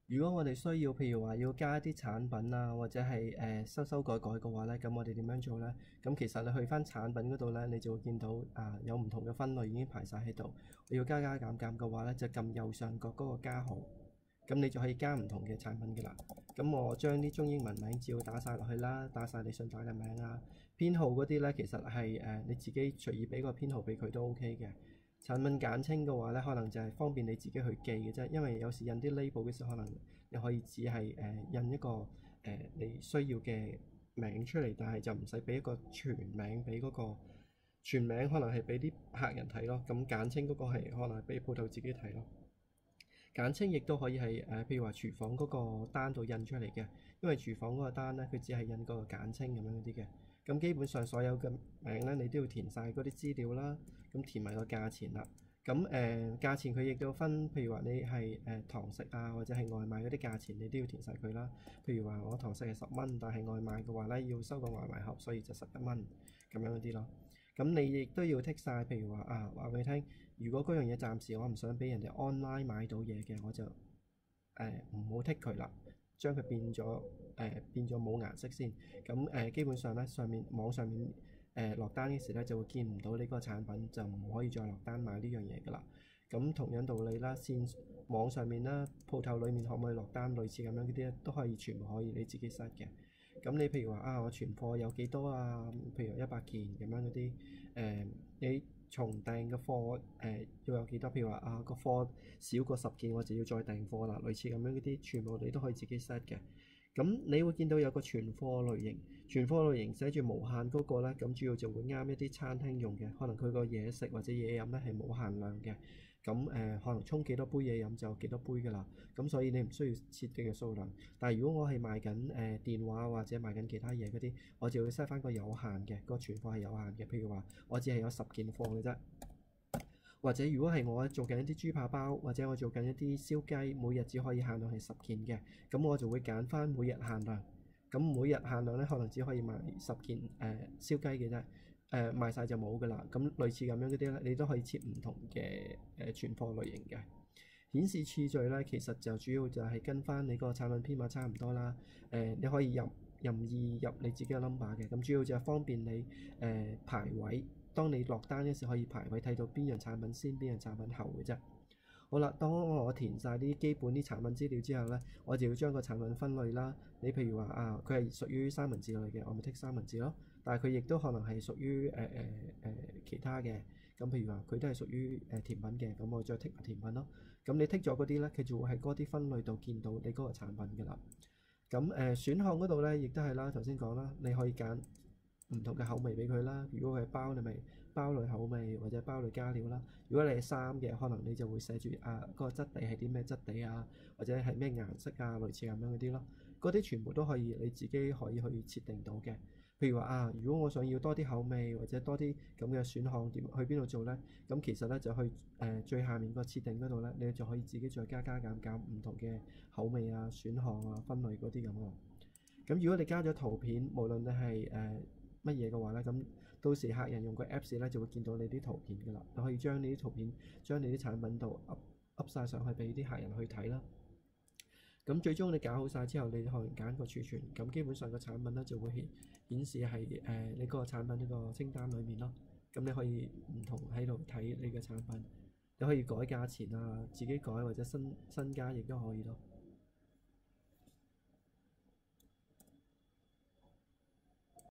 如果我哋需要，譬如話要加一啲產品啊，或者係修改嘅話呢，咁我哋點樣做呢？咁其實你去翻產品嗰度呢，你就會見到有唔同嘅分類已經排晒喺度。你要加減嘅話呢，就撳右上角嗰個加號，咁你就可以加唔同嘅產品㗎啦。咁我將啲中英文名照打晒落去啦，打晒你想打嘅名啊，編號嗰啲呢，其實係你自己隨意俾個編號俾佢都 OK 嘅。產品簡稱嘅話咧，可能就係方便你自己去記嘅啫。因為有時印啲 label 嘅時候，可能你可以只係印一個你需要嘅名出嚟，但係就唔使俾一個全名俾嗰個全名，可能係俾啲客人睇咯。咁簡稱嗰個係可能係俾鋪頭自己睇咯。簡稱亦都可以係譬如話廚房嗰個單度印出嚟嘅，因為廚房嗰個單咧，佢只係印嗰個簡稱咁樣嗰啲嘅。咁基本上所有嘅名咧，你都要填晒嗰啲資料啦，咁填埋個價錢啦。咁價錢佢亦都分，譬如話你係堂食啊，或者係外賣嗰啲價錢，你都要填晒佢啦。譬如話我堂食係10蚊，但係外賣嘅話咧要收個外賣盒，所以就11蚊咁樣嗰啲咯。咁你亦都要剔晒，譬如話話俾你聽，如果嗰樣嘢暫時我唔想俾人哋 online 買到嘢嘅，我就唔好剔佢啦，將佢變咗冇顏色先。咁基本上咧，網上面落單嘅時咧就會見唔到你嗰個產品，就唔可以再落單買呢樣嘢噶啦。咁同樣道理啦，網上面啦，鋪頭裡面可唔可以落單，類似咁樣嗰啲咧都可以，全部可以你自己 set 嘅。咁你譬如話我存貨有幾多啊？譬如100件咁樣嗰啲，你重訂嘅貨要有幾多？譬如話個貨少過10件，我就要再訂貨啦。類似咁樣嗰啲，全部你都可以自己 set 嘅。咁你會見到有個存貨類型，存貨類型寫住無限嗰個咧，咁主要就會啱一啲餐廳用嘅，可能佢個嘢食或者嘢飲咧係冇限量嘅。咁可能沖幾多杯嘢飲就幾多杯㗎啦。咁所以你唔需要設定嘅數量。但係如果我係賣緊電話或者賣緊其他嘢嗰啲，我就會 set 翻個有限嘅，個存貨係有限嘅。譬如話我只係有10件貨嘅啫。或者如果係我做緊一啲豬扒包，或者我做緊一啲燒雞，每日只可以限量係10件嘅，咁我就會揀翻每日限量。咁每日限量咧，可能只可以賣10件燒雞嘅啫，賣晒就冇㗎啦。咁類似咁樣嗰啲咧，你都可以設唔同嘅存貨類型嘅。顯示次序咧，其實就主要就係跟翻你個產品編碼差唔多啦。你可以任意入你自己嘅 number 嘅，咁主要就係方便你排位。當你落單嘅時候，可以排位睇到邊樣產品先，邊樣產品後嘅啫。好啦，當我填晒啲基本啲產品資料之後呢，我就要將個產品分類啦。你譬如話佢係屬於三文治類嘅，我咪剔三文治咯。但係佢亦都可能係屬於其他嘅。咁譬如話佢都係屬於甜品嘅，咁我再剔埋甜品咯。咁你剔咗嗰啲呢，佢就會喺嗰啲分類度見到你嗰個產品㗎啦。咁選項嗰度呢，亦都係啦，頭先講啦，你可以揀唔同嘅口味俾佢啦。如果佢係包，你咪包類口味或者包類加料啦。如果你係衫嘅，可能你就會寫住嗰個質地係啲咩質地啊，或者係咩顏色啊，類似咁樣嗰啲咯。嗰啲全部都可以你自己可以去設定到嘅。譬如話如果我想要多啲口味或者多啲咁嘅選項，點去邊度做呢？咁其實呢，就去最下面個設定嗰度呢，你就可以自己再加減唔同嘅口味啊、選項啊、分類嗰啲咁咯。咁如果你加咗圖片，無論你係乜嘢嘅話咧，咁到時客人用個 Apps 咧就會見到你啲圖片㗎啦。你可以將你啲圖片將你啲產品度 up 晒上去俾啲客人去睇啦。咁最終你搞好晒之後，你可能揀個儲存，咁基本上個產品咧就會顯示係你嗰個產品呢個清單裡面咯。咁你可以唔同喺度睇你嘅產品，你可以改價錢啊，自己改或者新加亦都可以咯。